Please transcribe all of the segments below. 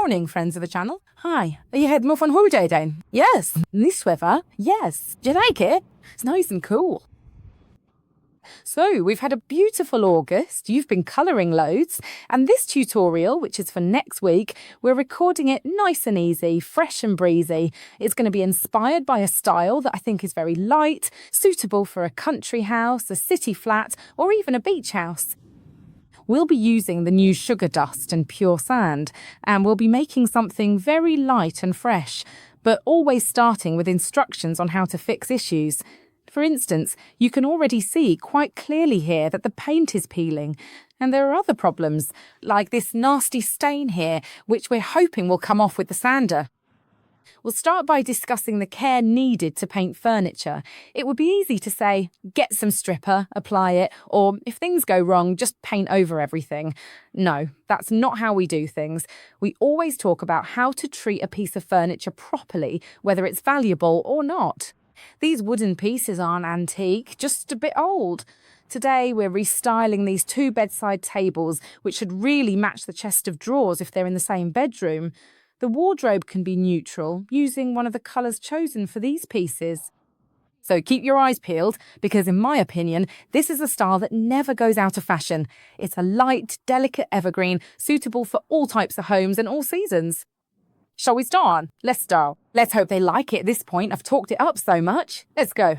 morning, friends of the channel. Hi, are you heading off on holiday then? Yes. This weather? Yes. Do you like it? It's nice and cool. So, we've had a beautiful August, you've been colouring loads, and this tutorial, which is for next week, we're recording it nice and easy, fresh and breezy. It's going to be inspired by a style that I think is very light, suitable for a country house, a city flat, or even a beach house. We'll be using the new sugar dust and pure sand, and we'll be making something very light and fresh, but always starting with instructions on how to fix issues. For instance, you can already see quite clearly here that the paint is peeling, and there are other problems, like this nasty stain here, which we're hoping will come off with the sander. We'll start by discussing the care needed to paint furniture. It would be easy to say, get some stripper, apply it, or if things go wrong, just paint over everything. No, that's not how we do things. We always talk about how to treat a piece of furniture properly, whether it's valuable or not. These wooden pieces aren't antique, just a bit old. Today we're restyling these two bedside tables, which should really match the chest of drawers if they're in the same bedroom. The wardrobe can be neutral, using one of the colours chosen for these pieces. So keep your eyes peeled, because in my opinion, this is a style that never goes out of fashion. It's a light, delicate evergreen, suitable for all types of homes and all seasons. Shall we start? Let's start. Let's hope they like it at this point. I've talked it up so much. Let's go.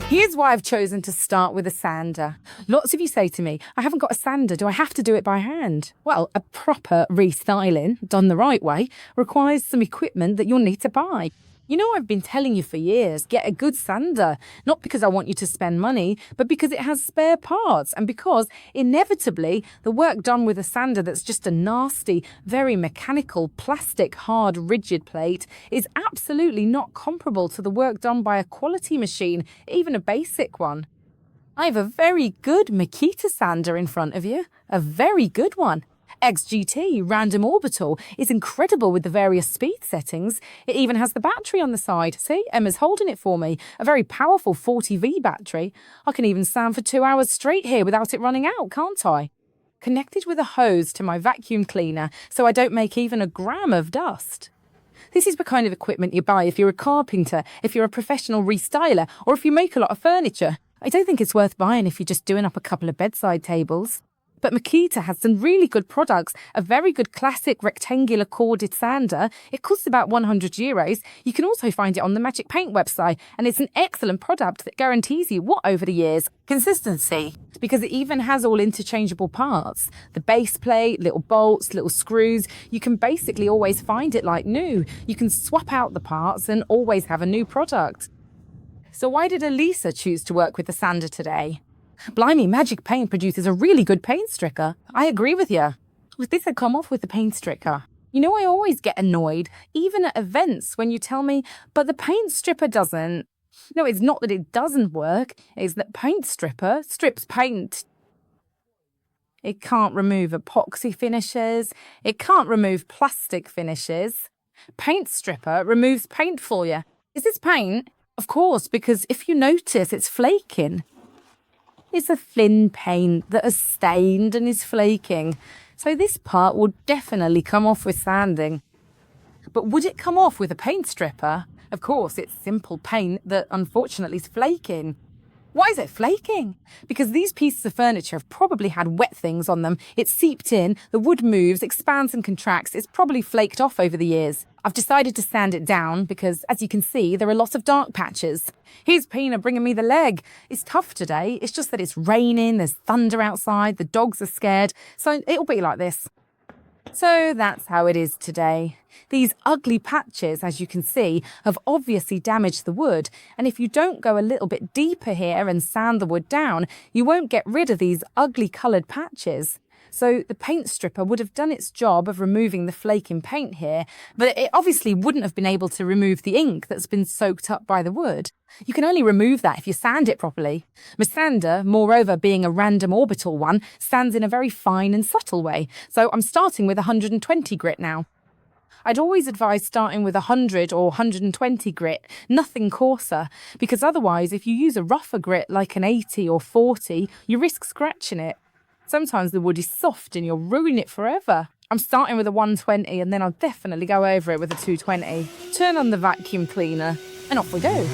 Here's why I've chosen to start with a sander. Lots of you say to me, I haven't got a sander, do I have to do it by hand? Well, a proper restyling, done the right way, requires some equipment that you'll need to buy. You know, I've been telling you for years, get a good sander, not because I want you to spend money, but because it has spare parts and because, inevitably, the work done with a sander that's just a nasty, very mechanical, plastic, hard, rigid plate is absolutely not comparable to the work done by a quality machine, even a basic one. I have a very good Makita sander in front of you, a very good one. XGT Random Orbital is incredible with the various speed settings. It even has the battery on the side. See, Emma's holding it for me. A very powerful 40V battery. I can even sand for 2 hours straight here without it running out, can't I? Connected with a hose to my vacuum cleaner so I don't make even a gram of dust. This is the kind of equipment you buy if you're a carpenter, if you're a professional restyler, or if you make a lot of furniture. I don't think it's worth buying if you're just doing up a couple of bedside tables. But Makita has some really good products, a very good classic rectangular corded sander. It costs about €100. You can also find it on the Magic Paint website, and it's an excellent product that guarantees you what over the years? Consistency. Because it even has all interchangeable parts. The base plate, little bolts, little screws. You can basically always find it like new. You can swap out the parts and always have a new product. So why did Elisa choose to work with the sander today? Blimey, Magic Paint produces a really good paint stricker. I agree with you. If this had come off with the paint stricker. You know, I always get annoyed, even at events, when you tell me, but the paint stripper doesn't. No, it's not that it doesn't work, it's that paint stripper strips paint. It can't remove epoxy finishes. It can't remove plastic finishes. Paint stripper removes paint for you. Is this paint? Of course, because if you notice, it's flaking. It's a thin paint that has stained and is flaking, so this part will definitely come off with sanding. But would it come off with a paint stripper? Of course, it's simple paint that unfortunately is flaking. Why is it flaking? Because these pieces of furniture have probably had wet things on them. It's seeped in, the wood moves, expands and contracts. It's probably flaked off over the years. I've decided to sand it down because, as you can see, there are lots of dark patches. Here's Pina bringing me the leg. It's tough today. It's just that it's raining, there's thunder outside, the dogs are scared, so it'll be like this. So that's how it is today. These ugly patches, as you can see, have obviously damaged the wood, and if you don't go a little bit deeper here and sand the wood down, you won't get rid of these ugly coloured patches. So the paint stripper would have done its job of removing the flake in paint here, but it obviously wouldn't have been able to remove the ink that's been soaked up by the wood. You can only remove that if you sand it properly. My sander, moreover being a random orbital one, sands in a very fine and subtle way, so I'm starting with 120 grit now. I'd always advise starting with 100 or 120 grit, nothing coarser, because otherwise if you use a rougher grit like an 80 or 40, you risk scratching it. Sometimes the wood is soft and you'll ruin it forever. I'm starting with a 120 and then I'll definitely go over it with a 220. Turn on the vacuum cleaner and off we go.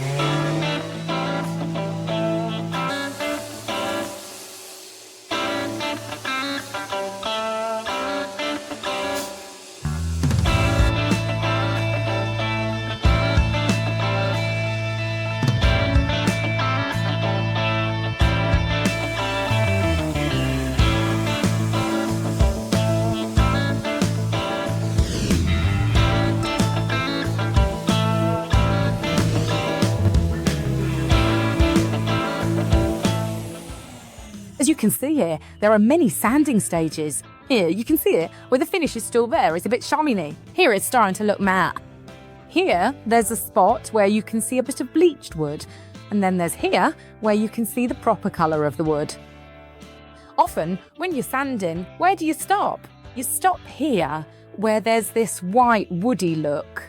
As you can see here, there are many sanding stages. Here, you can see it, where the finish is still there, it's a bit shiny. Here it's starting to look matte. Here, there's a spot where you can see a bit of bleached wood, and then there's here, where you can see the proper colour of the wood. Often, when you're sanding, where do you stop? You stop here, where there's this white, woody look.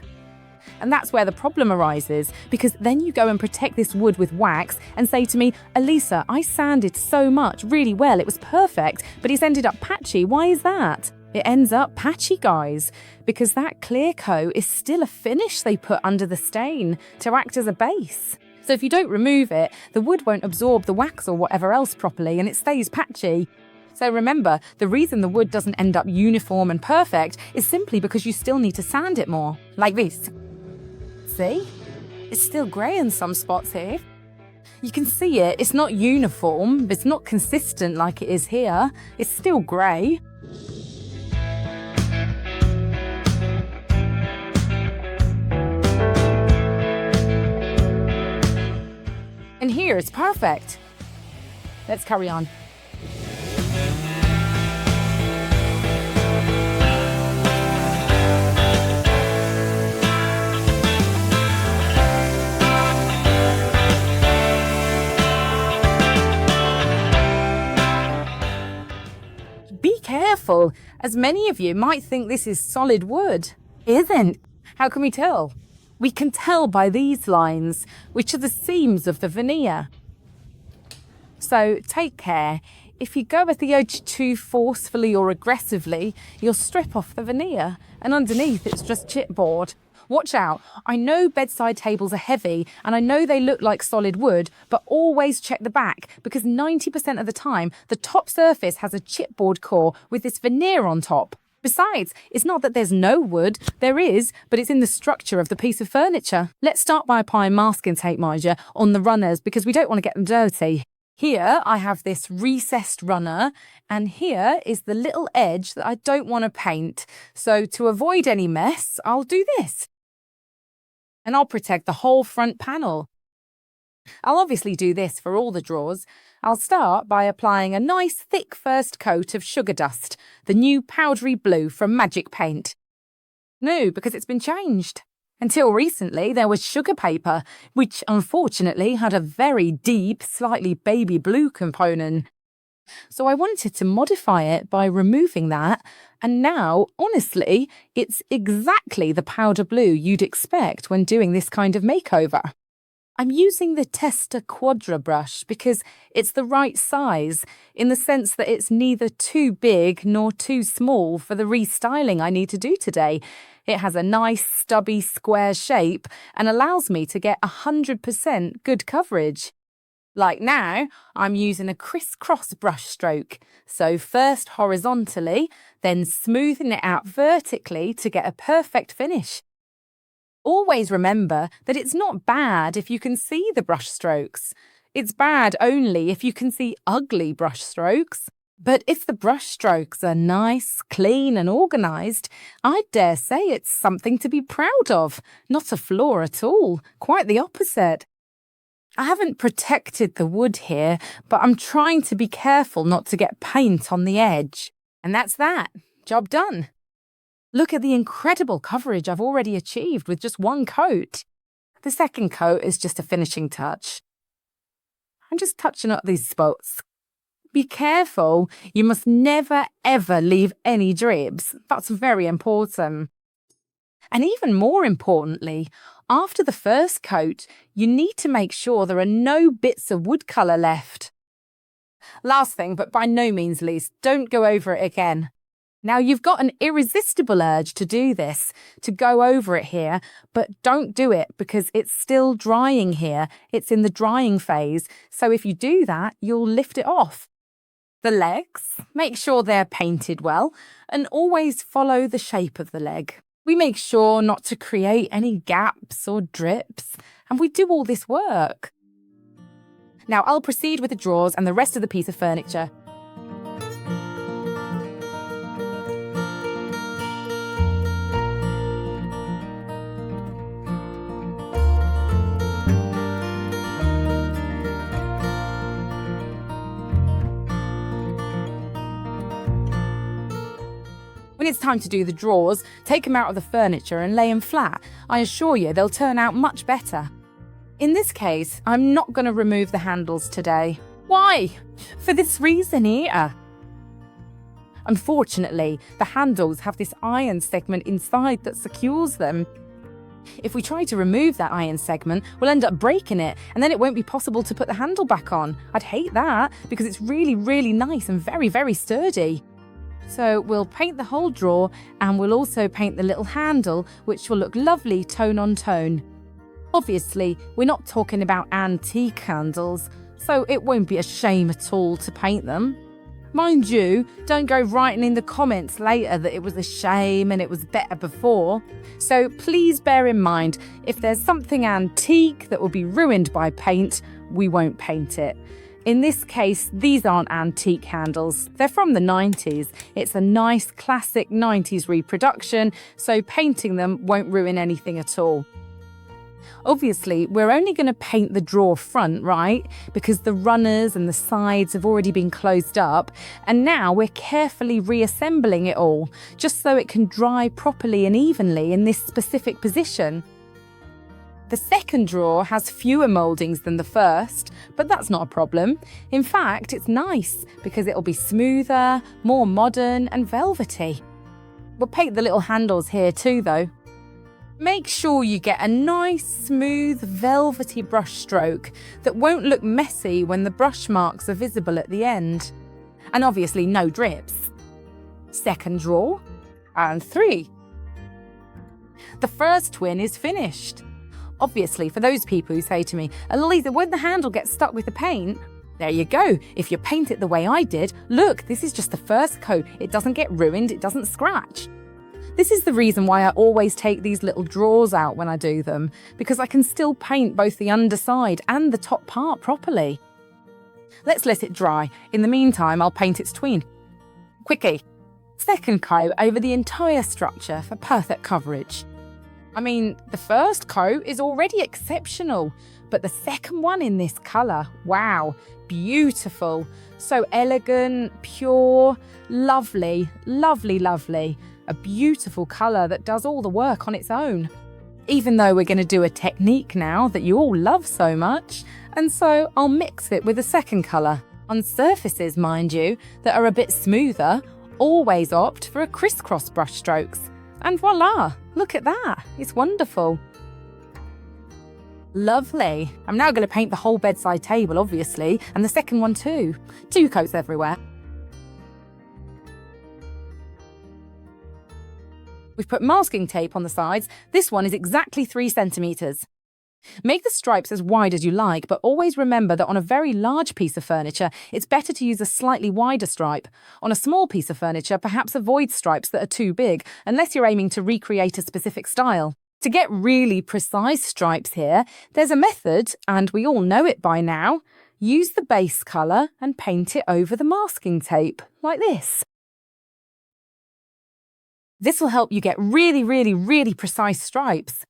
And that's where the problem arises, because then you go and protect this wood with wax and say to me, Elisa, I sanded so much, really well, it was perfect, but it's ended up patchy. Why is that? It ends up patchy, guys, because that clear coat is still a finish they put under the stain to act as a base. So if you don't remove it, the wood won't absorb the wax or whatever else properly and it stays patchy. So remember, the reason the wood doesn't end up uniform and perfect is simply because you still need to sand it more, like this. See? It's still grey in some spots here. You can see it, it's not uniform, it's not consistent like it is here. It's still grey. And here it's perfect. Let's carry on. Be careful, as many of you might think this is solid wood. It isn't. How can we tell? We can tell by these lines, which are the seams of the veneer. So take care. If you go at the edge too forcefully or aggressively, you'll strip off the veneer, and underneath it's just chipboard. Watch out. I know bedside tables are heavy and I know they look like solid wood, but always check the back because 90% of the time the top surface has a chipboard core with this veneer on top. Besides, it's not that there's no wood, there is, but it's in the structure of the piece of furniture. Let's start by applying masking tape measure on the runners because we don't want to get them dirty. Here I have this recessed runner and here is the little edge that I don't want to paint. So to avoid any mess, I'll do this. And I'll protect the whole front panel. I'll obviously do this for all the drawers. I'll start by applying a nice thick first coat of sugar dust, the new powdery blue from Magic Paint. New because it's been changed. Until recently there was sugar paper, which unfortunately had a very deep, slightly baby blue component. So I wanted to modify it by removing that, and now, honestly, it's exactly the powder blue you'd expect when doing this kind of makeover. I'm using the Testa Quadra brush because it's the right size, in the sense that it's neither too big nor too small for the restyling I need to do today. It has a nice, stubby, square shape and allows me to get 100% good coverage. Like now, I'm using a crisscross brush stroke. So first horizontally, then smoothing it out vertically to get a perfect finish. Always remember that it's not bad if you can see the brush strokes. It's bad only if you can see ugly brush strokes. But if the brush strokes are nice, clean and organised, I dare say it's something to be proud of. Not a flaw at all, quite the opposite. I haven't protected the wood here, but I'm trying to be careful not to get paint on the edge. And that's that. Job done. Look at the incredible coverage I've already achieved with just one coat. The second coat is just a finishing touch. I'm just touching up these spots. Be careful. You must never, ever leave any dribs. That's very important. And even more importantly, after the first coat, you need to make sure there are no bits of wood colour left. Last thing, but by no means least, don't go over it again. Now, you've got an irresistible urge to do this, to go over it here, but don't do it because it's still drying here. It's in the drying phase. So if you do that, you'll lift it off. The legs, make sure they're painted well and always follow the shape of the leg. We make sure not to create any gaps or drips, and we do all this work. Now, I'll proceed with the drawers and the rest of the piece of furniture. When it's time to do the drawers, take them out of the furniture and lay them flat. I assure you they'll turn out much better. In this case, I'm not going to remove the handles today. Why? For this reason here. Unfortunately, the handles have this iron segment inside that secures them. If we try to remove that iron segment, we'll end up breaking it, and then it won't be possible to put the handle back on. I'd hate that, because it's really, really nice and very, very sturdy. So we'll paint the whole drawer, and we'll also paint the little handle, which will look lovely tone on tone. Obviously, we're not talking about antique handles, so it won't be a shame at all to paint them. Mind you, don't go writing in the comments later that it was a shame and it was better before. So please bear in mind, if there's something antique that will be ruined by paint, we won't paint it. In this case, these aren't antique handles. They're from the 90s. It's a nice classic 90s reproduction, so painting them won't ruin anything at all. Obviously, we're only going to paint the drawer front, right? Because the runners and the sides have already been closed up, and now we're carefully reassembling it all, just so it can dry properly and evenly in this specific position. The second drawer has fewer mouldings than the first, but that's not a problem. In fact, it's nice because it'll be smoother, more modern and velvety. We'll paint the little handles here too, though. Make sure you get a nice, smooth, velvety brush stroke that won't look messy when the brush marks are visible at the end. And obviously no drips. Second drawer, and 3. The first twin is finished. Obviously, for those people who say to me, Elisa, when the handle gets stuck with the paint, there you go. If you paint it the way I did, look, this is just the first coat. It doesn't get ruined, it doesn't scratch. This is the reason why I always take these little drawers out when I do them, because I can still paint both the underside and the top part properly. Let's let it dry. In the meantime, I'll paint its tween. Quickie. Second coat over the entire structure for perfect coverage. I mean, the first coat is already exceptional, but the second one in this colour, wow, beautiful. So elegant, pure, lovely, lovely, lovely. A beautiful colour that does all the work on its own. Even though we're going to do a technique now that you all love so much, and so I'll mix it with a second colour. On surfaces, mind you, that are a bit smoother, always opt for a crisscross brush strokes. And voila, look at that, it's wonderful. Lovely. I'm now going to paint the whole bedside table, obviously, and the second one too. 2 coats everywhere. We've put masking tape on the sides. This one is exactly 3 centimetres. Make the stripes as wide as you like, but always remember that on a very large piece of furniture, it's better to use a slightly wider stripe. On a small piece of furniture, perhaps avoid stripes that are too big, unless you're aiming to recreate a specific style. To get really precise stripes here, there's a method, and we all know it by now. Use the base colour and paint it over the masking tape, like this. This will help you get really, really, really precise stripes.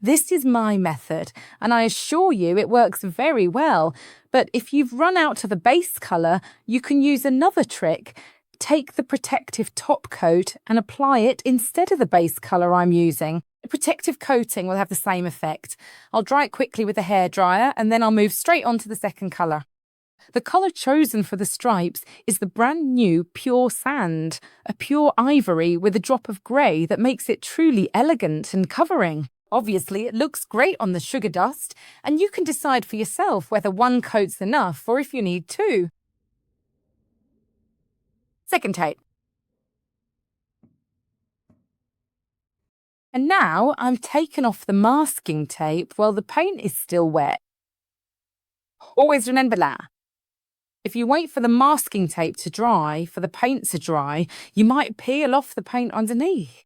This is my method, and I assure you it works very well. But if you've run out to the base colour, you can use another trick. take the protective top coat and apply it instead of the base colour I'm using. The protective coating will have the same effect. I'll dry it quickly with a hairdryer and then I'll move straight on to the second colour. The colour chosen for the stripes is the brand new Pure Sand, a pure ivory with a drop of grey that makes it truly elegant and covering. Obviously, it looks great on the sugar dust, and you can decide for yourself whether one coat's enough or if you need two. Second tape. And now I'm taking off the masking tape while the paint is still wet. Always remember that. If you wait for the masking tape to dry, for the paint to dry, you might peel off the paint underneath.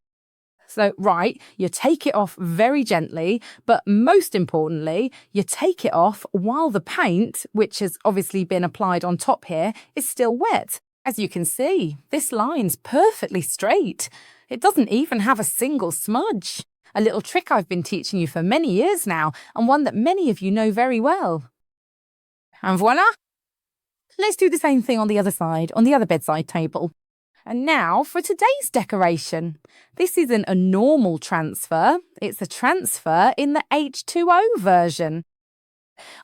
So, right, you take it off very gently, but most importantly, you take it off while the paint, which has obviously been applied on top here, is still wet. As you can see, this line's perfectly straight. It doesn't even have a single smudge. A little trick I've been teaching you for many years now, and one that many of you know very well. And voila! Let's do the same thing on the other side, on the other bedside table. And now for today's decoration. This isn't a normal transfer, it's a transfer in the H2O version.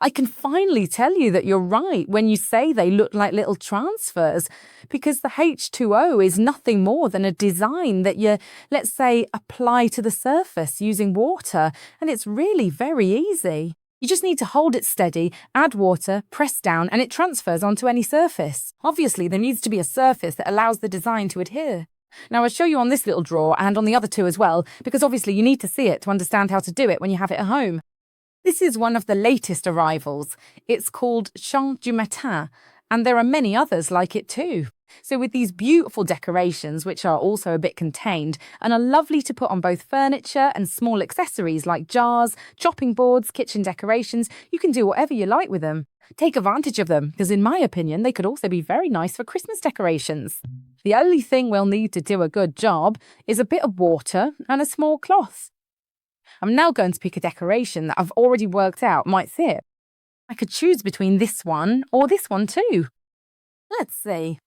I can finally tell you that you're right when you say they look like little transfers, because the H2O is nothing more than a design that you, let's say, apply to the surface using water, and it's really very easy. You just need to hold it steady, add water, press down, and it transfers onto any surface. Obviously, there needs to be a surface that allows the design to adhere. Now, I'll show you on this little drawer and on the other two as well, because obviously you need to see it to understand how to do it when you have it at home. This is one of the latest arrivals. It's called Chant Du Matin, and there are many others like it too. So with these beautiful decorations, which are also a bit contained, and are lovely to put on both furniture and small accessories like jars, chopping boards, kitchen decorations, you can do whatever you like with them. Take advantage of them, because in my opinion, they could also be very nice for Christmas decorations. The only thing we'll need to do a good job is a bit of water and a small cloth. I'm now going to pick a decoration that I've already worked out might fit. I could choose between this one or this one too. Let's see.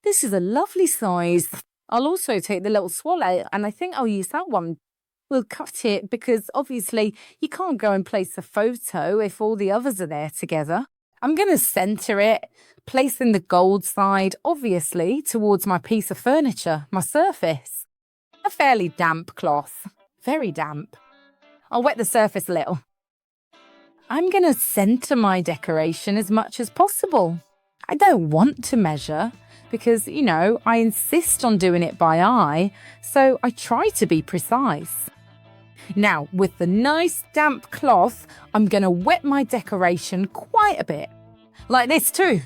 This is a lovely size. I'll also take the little swallow, and I think I'll use that one. We'll cut it because obviously you can't go and place a photo if all the others are there together. I'm going to centre it, placing the gold side, obviously, towards my piece of furniture, my surface. A fairly damp cloth. Very damp. I'll wet the surface a little. I'm going to centre my decoration as much as possible. I don't want to measure because, you know, I insist on doing it by eye, so I try to be precise. Now, with the nice damp cloth, I'm going to wet my decoration quite a bit. Like this too.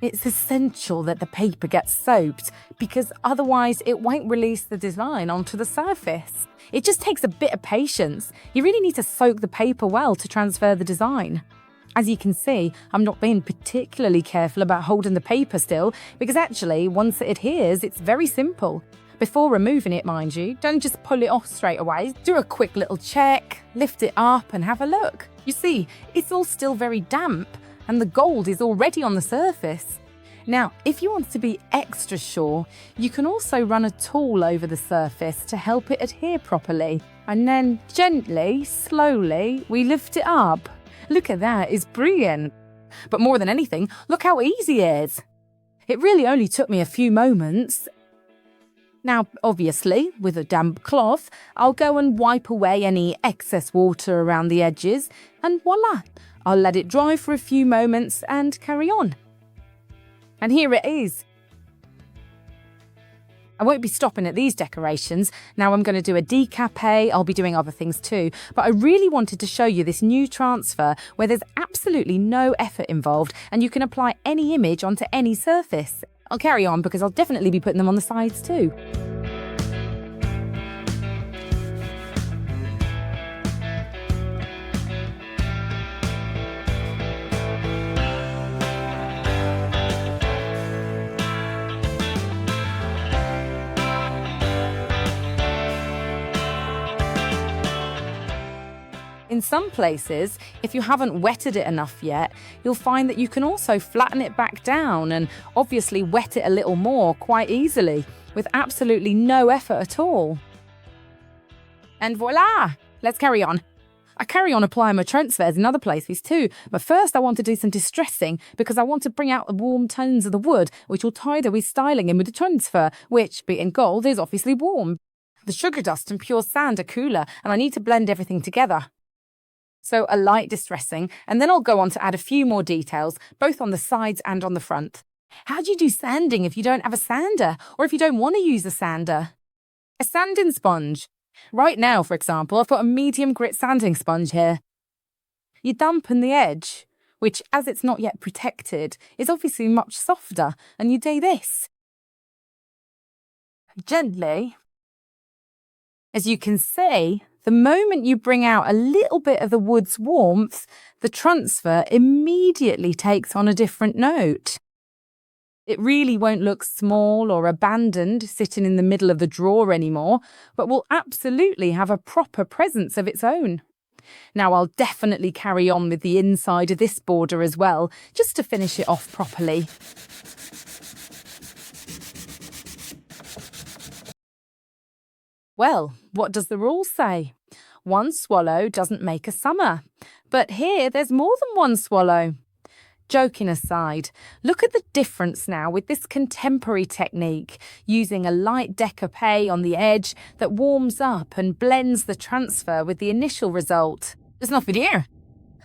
It's essential that the paper gets soaked because otherwise it won't release the design onto the surface. It just takes a bit of patience. You really need to soak the paper well to transfer the design. As you can see, I'm not being particularly careful about holding the paper still because actually, once it adheres, it's very simple. Before removing it, mind you, don't just pull it off straight away. Do a quick little check, lift it up and have a look. You see, it's all still very damp and the gold is already on the surface. Now, if you want to be extra sure, you can also run a tool over the surface to help it adhere properly. And then gently, slowly, we lift it up. Look at that, it's brilliant. But more than anything, look how easy it is. It really only took me a few moments. Now, obviously, with a damp cloth, I'll go and wipe away any excess water around the edges, and voila, I'll let it dry for a few moments and carry on. And here it is. I won't be stopping at these decorations. Now I'm going to do a decapé. I'll be doing other things too. But I really wanted to show you this new transfer where there's absolutely no effort involved and you can apply any image onto any surface. I'll carry on because I'll definitely be putting them on the sides too. In some places, If you haven't wetted it enough yet, you'll find that you can also flatten it back down and obviously wet it a little more quite easily, with absolutely no effort at all. And voila! Let's carry on. I carry on applying my transfers in other places too, but first I want to do some distressing because I want to bring out the warm tones of the wood, which will tie the restyling in with the transfer, which, being gold, is obviously warm. The sugar dust and pure sand are cooler, and I need to blend everything together. So a light distressing, and then I'll go on to add a few more details, both on the sides and on the front. How do you do sanding if you don't have a sander, or if you don't want to use a sander? A sanding sponge. Right now, for example, I've got a medium grit sanding sponge here. You dampen the edge, which, as it's not yet protected, is obviously much softer, and you do this. Gently. As you can see, the moment you bring out a little bit of the wood's warmth, the transfer immediately takes on a different note. It really won't look small or abandoned sitting in the middle of the drawer anymore, but will absolutely have a proper presence of its own. Now I'll definitely carry on with the inside of this border as well, just to finish it off properly. Well, what does the rule say? One swallow doesn't make a summer. But here there's more than one swallow. Joking aside, look at the difference now with this contemporary technique, using a light decapé on the edge that warms up and blends the transfer with the initial result. There's nothing here.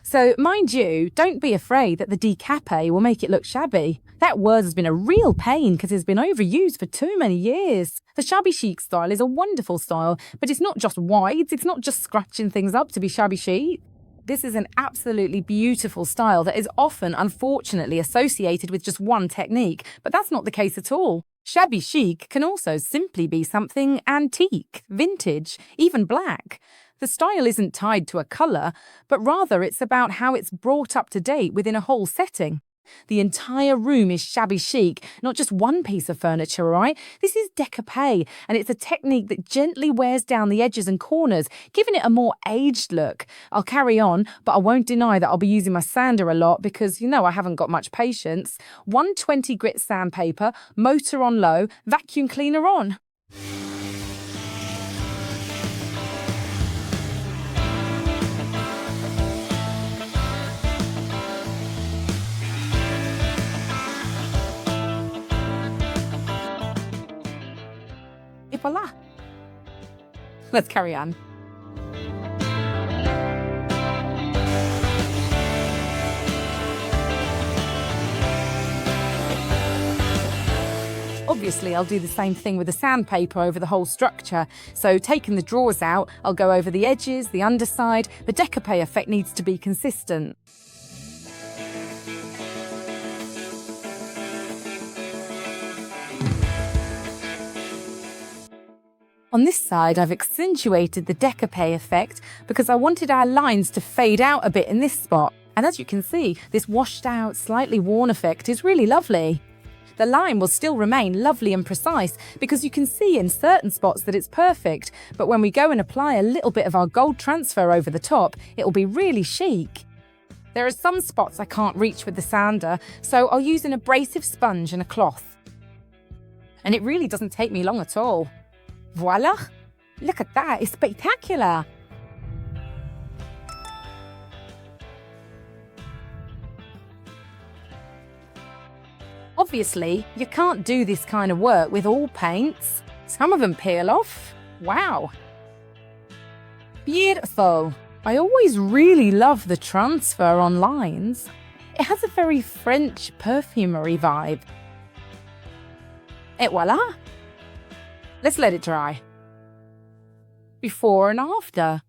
So, mind you, don't be afraid that the decapé will make it look shabby. That word has been a real pain because it's been overused for too many years. The shabby chic style is a wonderful style, but it's not just wides, it's not just scratching things up to be shabby chic. This is an absolutely beautiful style that is often, unfortunately, associated with just one technique, but that's not the case at all. Shabby chic can also simply be something antique, vintage, even black. The style isn't tied to a colour, but rather it's about how it's brought up to date within a whole setting. The entire room is shabby chic, not just one piece of furniture, all right? This is decapé, and it's a technique that gently wears down the edges and corners, giving it a more aged look. I'll carry on, but I won't deny that I'll be using my sander a lot because, I haven't got much patience. 120 grit sandpaper, motor on low, vacuum cleaner on. Voila. Let's carry on. Obviously, I'll do the same thing with the sandpaper over the whole structure. So taking the drawers out, I'll go over the edges, the underside. The decapé effect needs to be consistent. On this side, I've accentuated the decapé effect because I wanted our lines to fade out a bit in this spot. And as you can see, this washed out, slightly worn effect is really lovely. The line will still remain lovely and precise because you can see in certain spots that it's perfect, but when we go and apply a little bit of our gold transfer over the top, it'll be really chic. There are some spots I can't reach with the sander, so I'll use an abrasive sponge and a cloth. And it really doesn't take me long at all. Voila! Look at that, it's spectacular! Obviously, you can't do this kind of work with all paints. Some of them peel off. Wow! Beautiful! I always really love the transfer on lines. It has a very French perfumery vibe. Et voila! Let's let it dry. Before and after.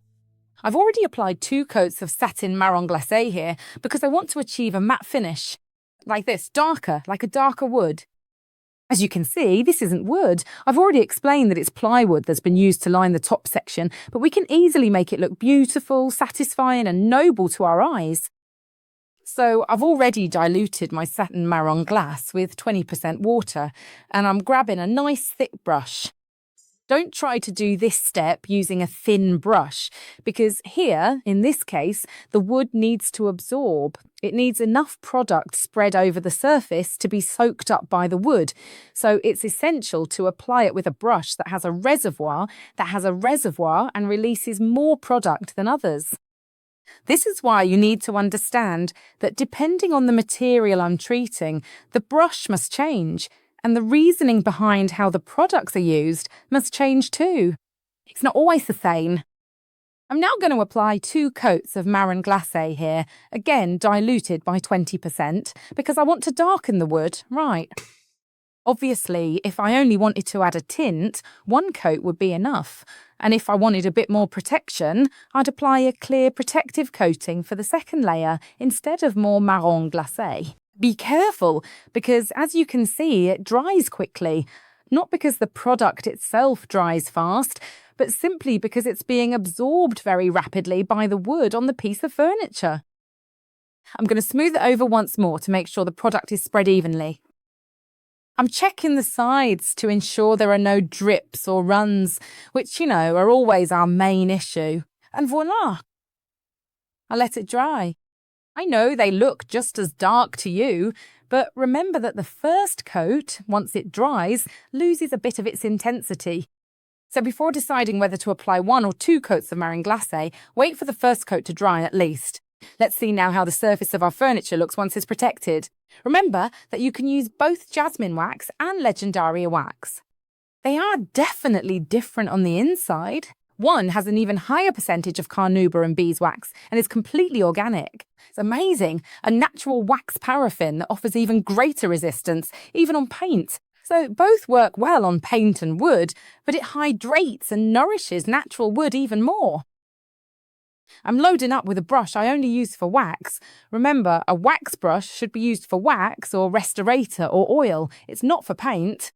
I've already applied 2 coats of Satin Marron Glacé here because I want to achieve a matte finish. Like this, darker, like a darker wood. As you can see, this isn't wood. I've already explained that it's plywood that's been used to line the top section, but we can easily make it look beautiful, satisfying and noble to our eyes. So I've already diluted my Satin Marron glass with 20% water, and I'm grabbing a nice thick brush. Don't try to do this step using a thin brush, because here, in this case, the wood needs to absorb. It needs enough product spread over the surface to be soaked up by the wood. So it's essential to apply it with a brush that has a reservoir and releases more product than others. This is why you need to understand that depending on the material I'm treating, the brush must change. And the reasoning behind how the products are used must change too. It's not always the same. I'm now going to apply 2 coats of Marron Glacé here, again diluted by 20%, because I want to darken the wood, right? Obviously, if I only wanted to add a tint, 1 coat would be enough. And if I wanted a bit more protection, I'd apply a clear protective coating for the second layer instead of more Marron Glacé. Be careful, because as you can see, it dries quickly. Not because the product itself dries fast, but simply because it's being absorbed very rapidly by the wood on the piece of furniture. I'm going to smooth it over once more to make sure the product is spread evenly. I'm checking the sides to ensure there are no drips or runs, which, are always our main issue. And voila! I let it dry. I know they look just as dark to you, but remember that the first coat, once it dries, loses a bit of its intensity. So before deciding whether to apply 1 or 2 coats of Marron Glacé, wait for the first coat to dry at least. Let's see now how the surface of our furniture looks once it's protected. Remember that you can use both jasmine wax and Leggendaria wax. They are definitely different on the inside. One has an even higher percentage of carnauba and beeswax and is completely organic. It's amazing, a natural wax paraffin that offers even greater resistance, even on paint. So both work well on paint and wood, but it hydrates and nourishes natural wood even more. I'm loading up with a brush I only use for wax. Remember, a wax brush should be used for wax or restorator or oil. It's not for paint.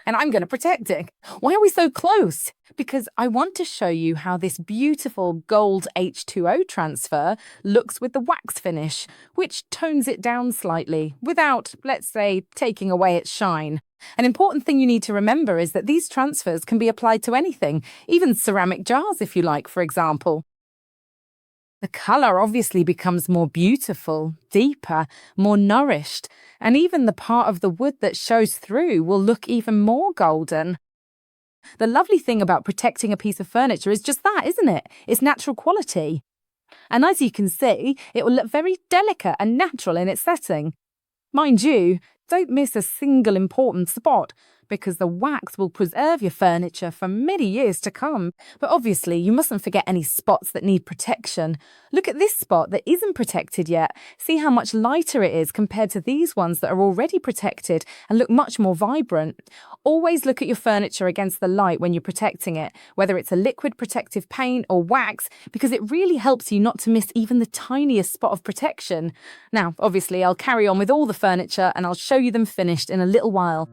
And I'm going to protect it. Why are we so close? Because I want to show you how this beautiful gold H2O transfer looks with the wax finish, which tones it down slightly without, let's say, taking away its shine. An important thing you need to remember is that these transfers can be applied to anything, even ceramic jars if you like, for example. The colour obviously becomes more beautiful, deeper, more nourished, and even the part of the wood that shows through will look even more golden. The lovely thing about protecting a piece of furniture is just that, isn't it? It's natural quality. And as you can see, it will look very delicate and natural in its setting. Mind you, don't miss a single important spot, because the wax will preserve your furniture for many years to come. But obviously, you mustn't forget any spots that need protection. Look at this spot that isn't protected yet. See how much lighter it is compared to these ones that are already protected and look much more vibrant. Always look at your furniture against the light when you're protecting it, whether it's a liquid protective paint or wax, because it really helps you not to miss even the tiniest spot of protection. Now, obviously, I'll carry on with all the furniture and I'll show you them finished in a little while.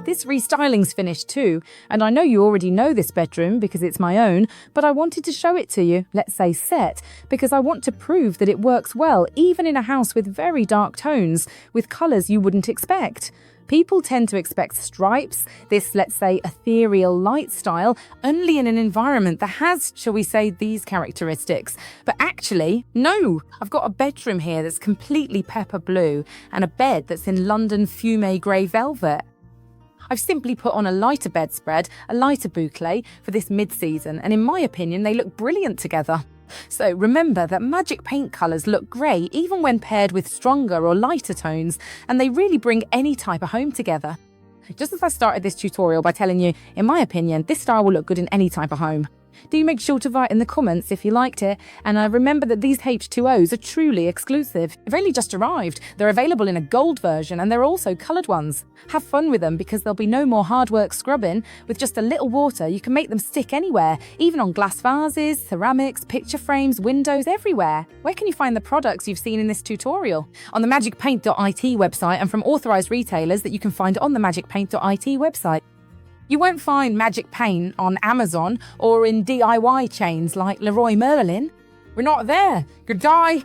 This restyling's finished too, and I know you already know this bedroom because it's my own, but I wanted to show it to you, let's say set, because I want to prove that it works well even in a house with very dark tones, with colours you wouldn't expect. People tend to expect stripes, this, let's say, ethereal light style, only in an environment that has, shall we say, these characteristics. But actually, no! I've got a bedroom here that's completely pepper blue and a bed that's in London fume grey velvet. I've simply put on a lighter bedspread, a lighter boucle for this mid-season, and in my opinion, they look brilliant together. So remember that magic paint colours look great even when paired with stronger or lighter tones, and they really bring any type of home together. Just as I started this tutorial by telling you, in my opinion, this style will look good in any type of home. Do make sure to write in the comments if you liked it, and remember that these H2Os are truly exclusive. They've only just arrived. They're available in a gold version and there are also coloured ones. Have fun with them because there'll be no more hard work scrubbing. With just a little water you can make them stick anywhere, even on glass vases, ceramics, picture frames, windows, everywhere. Where can you find the products you've seen in this tutorial? On the magicpaint.it website and from authorised retailers that you can find on the magicpaint.it website. You won't find magic paint on Amazon or in DIY chains like Leroy Merlin. We're not there. Goodbye.